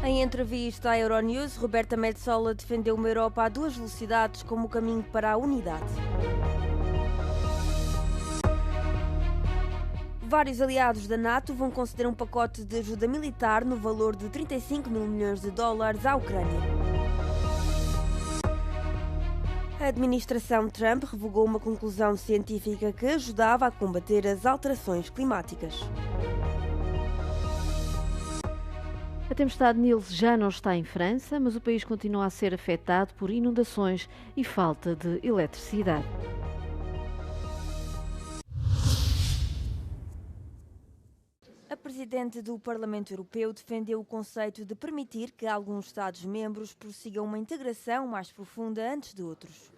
Em entrevista à Euronews, Roberta Metsola defendeu uma Europa a duas velocidades como o caminho para a unidade. Vários aliados da NATO vão conceder um pacote de ajuda militar no valor de 35 mil milhões de dólares à Ucrânia. A administração Trump revogou uma conclusão científica que ajudava a combater as alterações climáticas. A tempestade Nils já não está em França, mas o país continua a ser afetado por inundações e falta de eletricidade. A Presidente do Parlamento Europeu defendeu o conceito de permitir que alguns Estados-membros prossigam uma integração mais profunda antes de outros.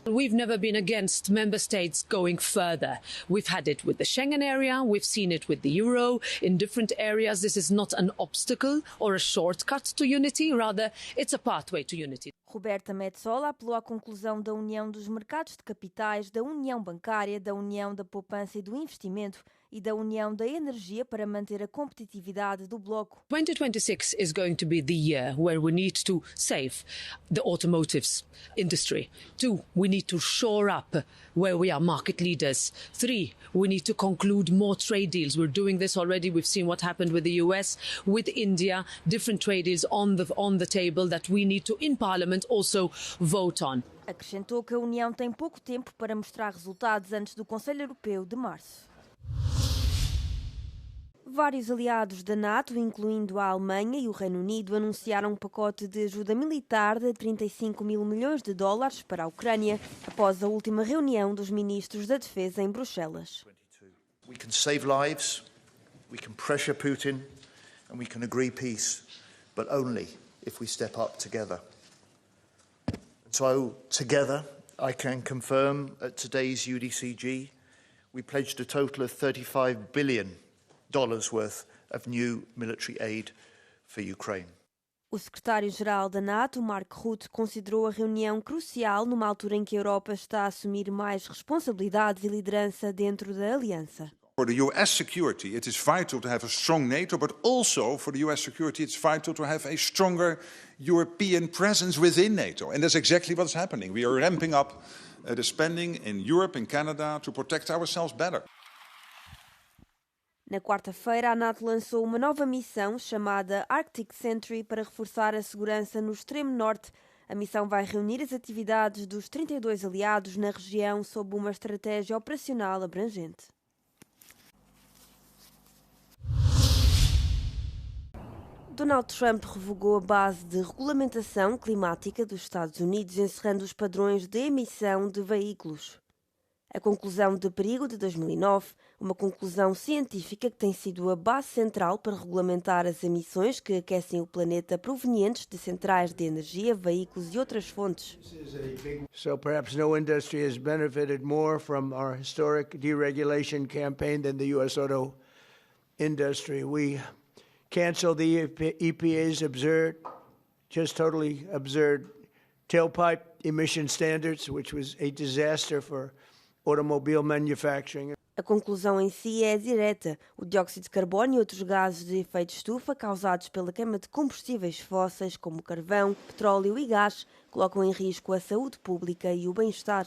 We've never been against member states going further. We've had it with the Schengen area, we've seen it with the euro. In different areas, this is not an obstacle or a shortcut to unity, rather it's a pathway to unity. Roberta Metsola apelou à conclusão da União dos Mercados de Capitais, da União Bancária, da União da Poupança e do Investimento e da União da Energia para manter a competitividade do bloco. 2026 is going to be the year where we need to save the automotive industry. 2, we need to shore up where we are market leaders. 3, we need to conclude more trade deals. We're doing this already. We've seen what happened with the US, with India, different trade deals on the table that we need to, in Parliament, also vote on. Acrescentou que a União tem pouco tempo para mostrar resultados antes do Conselho Europeu de março. Vários aliados da NATO, incluindo a Alemanha e o Reino Unido, anunciaram um pacote de ajuda militar de 35 mil milhões de dólares para a Ucrânia após a última reunião dos ministros da Defesa em Bruxelas. We can save lives, we can pressure Putin and we can agree peace, but only if we step up together. So together, I can confirm at today's UDCG, we pledged a total of $35 billion worth of new military aid for Ukraine. O secretário-geral da NATO, Mark Rutte, considerou a reunião crucial numa altura em que a Europa está a assumir mais responsabilidades e liderança dentro da aliança. For the US security, it is vital to have a strong NATO, but also for the US security, it's vital to have a stronger European presence within NATO. And that's exactly what's happening. We are ramping up the spending in Europe and Canada to protect ourselves better. Na quarta-feira, a NATO lançou uma nova missão chamada Arctic Sentry para reforçar a segurança no extremo norte. A missão vai reunir as atividades dos 32 aliados na região sob uma estratégia operacional abrangente. Donald Trump revogou a base de regulamentação climática dos Estados Unidos, encerrando os padrões de emissão de veículos. A conclusão de perigo de 2009, uma conclusão científica que tem sido a base central para regulamentar as emissões que aquecem o planeta provenientes de centrais de energia, veículos e outras fontes. So perhaps no industry has benefited more from our historic deregulation campaign than the US auto industry. We canceled the EPA's absurd, just totally absurd tailpipe emission standards, which was a disaster for automobile manufacturing. A conclusão em si é direta. O dióxido de carbono e outros gases de efeito estufa causados pela queima de combustíveis fósseis como carvão, petróleo e gás colocam em risco a saúde pública e o bem-estar.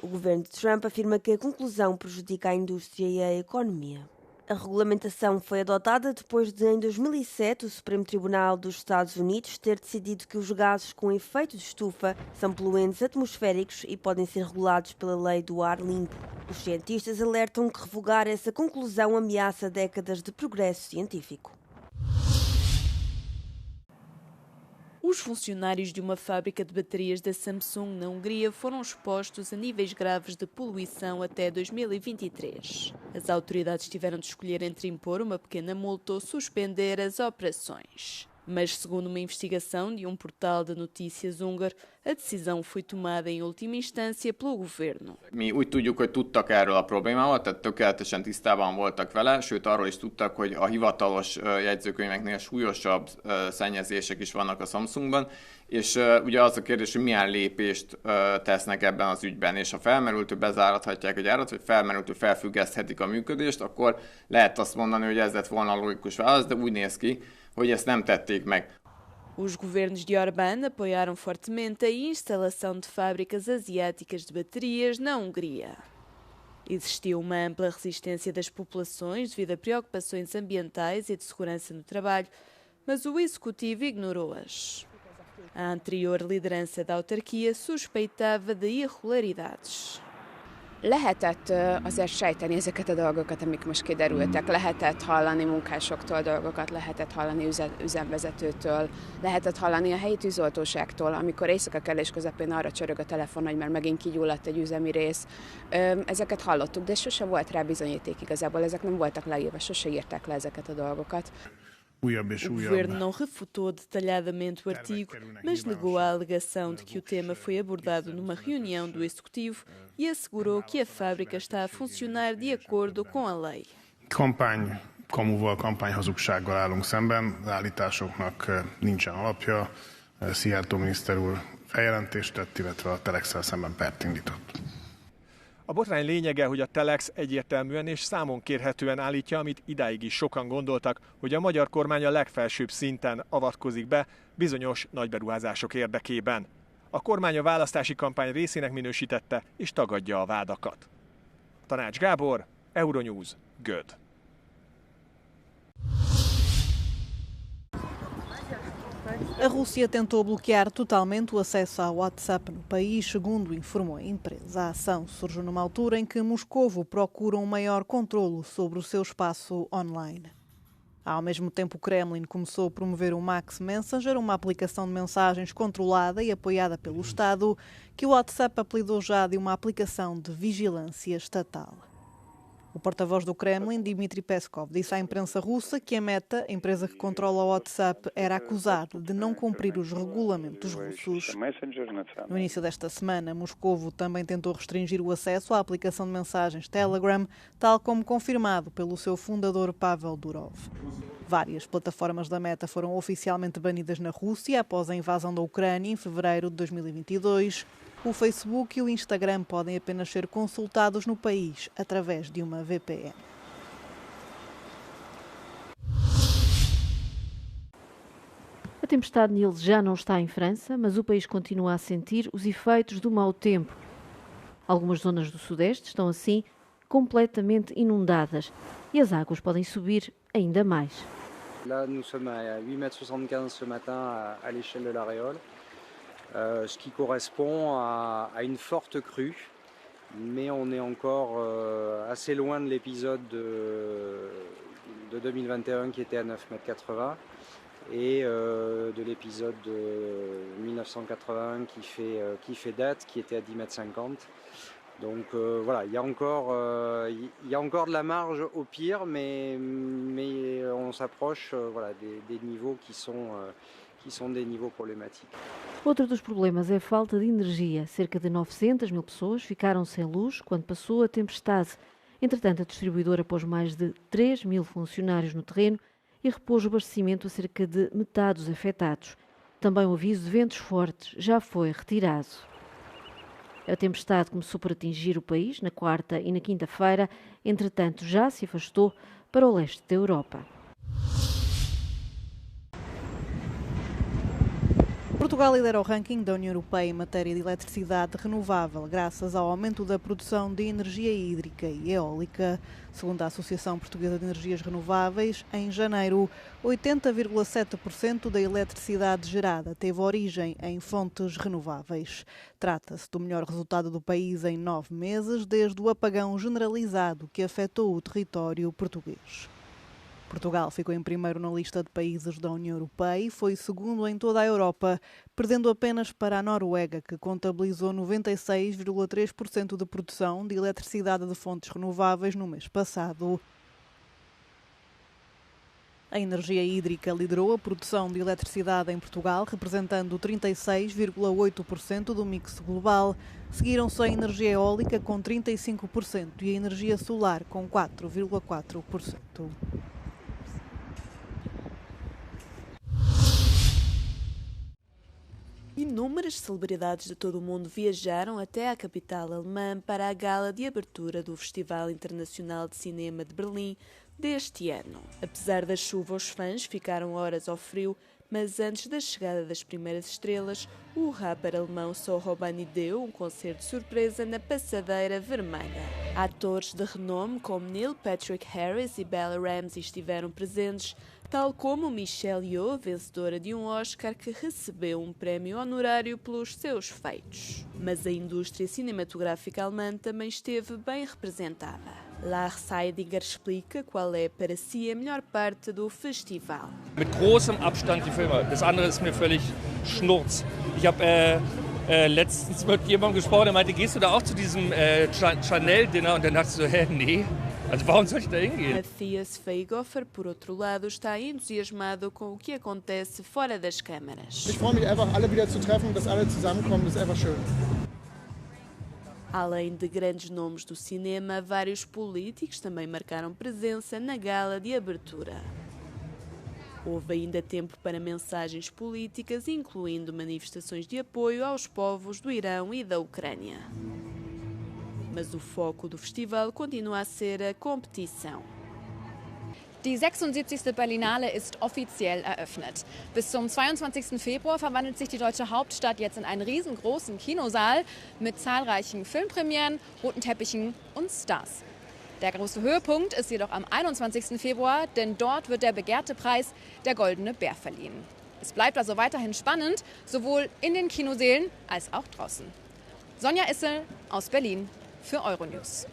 O governo de Trump afirma que a conclusão prejudica a indústria e a economia. A regulamentação foi adotada depois de, em 2007, o Supremo Tribunal dos Estados Unidos ter decidido que os gases com efeito de estufa são poluentes atmosféricos e podem ser regulados pela lei do ar limpo. Os cientistas alertam que revogar essa conclusão ameaça décadas de progresso científico. Os funcionários de uma fábrica de baterias da Samsung na Hungria foram expostos a níveis graves de poluição até 2023. As autoridades tiveram de escolher entre impor uma pequena multa ou suspender as operações. Mas, segundo uma investigação de um portal de notícias húngaro, a decisão foi tomada em última instância pelo governo. Mi úgy tudjuk, hogy tudtak erről a problémával, tehát tökéletesen tisztában voltak vele, sőt arról is tudtak, hogy a hivatalos jegyzőkönyveknél súlyosabb szennyezések is vannak a Samsungban, és ugye az a kérdés, hogy milyen lépést tesznek ebben az ügyben, és ha felmerült, hogy bezárathatják a gyárat, vagy felmerült, hogy felfüggeszthetik a működést, akkor lehet azt mondani, hogy ez lett volna a logikus válasz, de úgy néz ki, hogy ezt nem tették meg. Os governos de Orbán apoiaram fortemente a instalação de fábricas asiáticas de baterias na Hungria. Existiu uma ampla resistência das populações devido a preocupações ambientais e de segurança no trabalho, mas o executivo ignorou-as. A anterior liderança da autarquia suspeitava de irregularidades. Lehetett azért sejteni ezeket a dolgokat, amik most kiderültek. Lehetett hallani munkásoktól dolgokat, lehetett hallani üzemvezetőtől, lehetett hallani a helyi tűzoltóságtól, amikor éjszaka-kelés közepén arra csörög a telefon, hogy már megint kigyulladt egy üzemi rész. Ezeket hallottuk, de sose volt rá bizonyíték igazából, ezek nem voltak leírva, sose írták le ezeket a dolgokat. O governo não refutou detalhadamente o artigo, mas negou a alegação de que o tema foi abordado numa reunião do Executivo e assegurou que a fábrica está a funcionar de acordo com a lei. Kamuval, kampányhazugsággal állunk szemben, az állításoknak nincsen alapja. Szijjártó miniszter úr feljelentést tett, illetve a Telexszel szemben pert indított. A botrány lényege, hogy a Telex egyértelműen és számon kérhetően állítja, amit idáig is sokan gondoltak, hogy a magyar kormány a legfelsőbb szinten avatkozik be bizonyos nagyberuházások érdekében. A kormány a választási kampány részének minősítette és tagadja a vádakat. Tanács Gábor, Euronews, Göd. A Rússia tentou bloquear totalmente o acesso ao WhatsApp no país, segundo informou a empresa. A ação surge numa altura em que Moscovo procura um maior controlo sobre o seu espaço online. Ao mesmo tempo, o Kremlin começou a promover o Max Messenger, uma aplicação de mensagens controlada e apoiada pelo Estado, que o WhatsApp apelidou já de uma aplicação de vigilância estatal. O porta-voz do Kremlin, Dmitry Peskov, disse à imprensa russa que a Meta, a empresa que controla o WhatsApp, era acusada de não cumprir os regulamentos russos. No início desta semana, Moscovo também tentou restringir o acesso à aplicação de mensagens Telegram, tal como confirmado pelo seu fundador Pavel Durov. Várias plataformas da Meta foram oficialmente banidas na Rússia após a invasão da Ucrânia em fevereiro de 2022. O Facebook e o Instagram podem apenas ser consultados no país através de uma VPN. A tempestade Nils já não está em França, mas o país continua a sentir os efeitos do mau tempo. Algumas zonas do Sudeste estão assim completamente inundadas e as águas podem subir ainda mais. Là, nous sommes à 8,75 m ce matin à l'échelle de l'Aréole. Ce qui correspond à une forte crue, mais on est encore assez loin de l'épisode de 2021 qui était à 9,80 m et de l'épisode de 1981 qui fait date, qui était à 10,50 m. Donc voilà, il y a encore de la marge au pire, mais on s'approche voilà, des niveaux qui são des niveaux problématiques. Outro dos problemas é a falta de energia. Cerca de 900 mil pessoas ficaram sem luz quando passou a tempestade. Entretanto, a distribuidora pôs mais de 3 mil funcionários no terreno e repôs o abastecimento a cerca de metade dos afetados. Também o aviso de ventos fortes já foi retirado. A tempestade começou por atingir o país na quarta e na quinta-feira. Entretanto, já se afastou para o leste da Europa. Portugal lidera o ranking da União Europeia em matéria de eletricidade renovável, graças ao aumento da produção de energia hídrica e eólica. Segundo a Associação Portuguesa de Energias Renováveis, em janeiro, 80,7% da eletricidade gerada teve origem em fontes renováveis. Trata-se do melhor resultado do país em 9 meses, desde o apagão generalizado que afetou o território português. Portugal ficou em primeiro na lista de países da União Europeia e foi segundo em toda a Europa, perdendo apenas para a Noruega, que contabilizou 96,3% de produção de eletricidade de fontes renováveis no mês passado. A energia hídrica liderou a produção de eletricidade em Portugal, representando 36,8% do mix global. Seguiram-se a energia eólica com 35% e a energia solar com 4,4%. Inúmeras celebridades de todo o mundo viajaram até à capital alemã para a gala de abertura do Festival Internacional de Cinema de Berlim deste ano. Apesar da chuva, os fãs ficaram horas ao frio, mas antes da chegada das primeiras estrelas, o rapper alemão Soho Bani deu um concerto de surpresa na Passadeira Vermelha. Atores de renome como Neil Patrick Harris e Bella Ramsey estiveram presentes, tal como Michelle Yeoh, vencedora de um Oscar que recebeu um prémio honorário pelos seus feitos. Mas a indústria cinematográfica alemã também esteve bem representada. Lars Heidinger explica qual é para si a melhor parte do festival. Mit großem Abstand die Filme. Das andere ist mir völlig Schnurz. Ich habe letztens mit jemandem gesprochen, der meinte, gehst du da auch zu diesem Chanel-Dinner? Und dann dachte ich so, nee. Also warum soll ich da hingehen? Matthias Feighofer, por outro lado, está entusiasmado com o que acontece fora das câmaras. Ich freue mich einfach, alle wieder zu treffen, dass alle zusammenkommen, das ist einfach schön. Além de grandes nomes do cinema, vários políticos também marcaram presença na gala de abertura. Houve ainda tempo para mensagens políticas, incluindo manifestações de apoio aos povos do Irão e da Ucrânia. Mas o foco do festival continua a ser a competição. Die 76. Berlinale ist offiziell eröffnet. Bis zum 22. Februar verwandelt sich die deutsche Hauptstadt jetzt in einen riesengroßen Kinosaal mit zahlreichen Filmpremieren, roten Teppichen und Stars. Der große Höhepunkt ist jedoch am 21. Februar, denn dort wird der begehrte Preis, der Goldene Bär, verliehen. Es bleibt also weiterhin spannend, sowohl in den Kinosälen als auch draußen. Sonja Issel aus Berlin für Euronews.